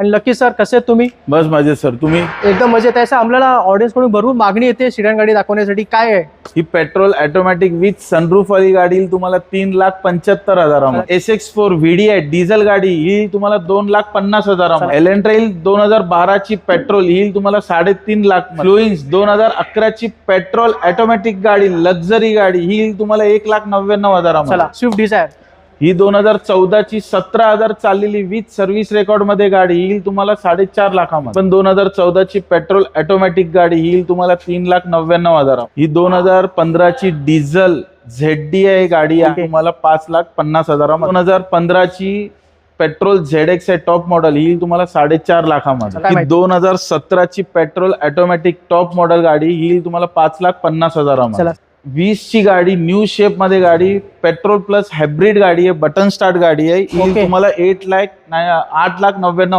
आणि lucky sir कसे आहेत तुम्ही? बस मजेत सर, तुम्ही? एकदम मजेत आहे. आम्हाला ऑडियन्स कडून भरपूर मागणी येते सिडॅन गाडी दाखवण्यासाठी, काय आहे? ही पेट्रोल ऑटोमॅटिक विथ सनरूफ वाली गाडी येईल तुम्हाला 3,75,000 SX4 VDI डिझेल गाडी ही तुम्हाला 2,50,000. एलेंट्रेल 2012 ची पेट्रोल ही तुम्हाला 3.5 लाख. फ्लुइन्स 2011 ची पेट्रोल ऑटोमॅटिक गाडी लक्झरी गाडी ही तुम्हाला 1,99,000. चला, स्विफ्ट डिझायर ही 2014 ची 17,000 चाललेली विथ सर्व्हिस रेकॉर्ड मध्ये गाडी येईल तुम्हाला 4.5 लाखामध्ये. पण 2014 ची पेट्रोल ऑटोमॅटिक गाडी येईल तुम्हाला 3,99,000. ही 2015 ची डिझेल ZDI गाडी आहे तुम्हाला 5,50,000. 2015 ची पेट्रोल ZX आहे टॉप मॉडेल ही तुम्हाला 4.5 लाखामध्ये. ही 2017 ची पेट्रोल ऑटोमॅटिक टॉप मॉडेल गाडी ही तुम्हाला 5,50,000. 20 ची गाडी न्यू शेप मध्ये गाडी पेट्रोल प्लस हायब्रिड गाडी आहे, बटन स्टार्ट गाडी आहे ही तुम्हाला 8,99,000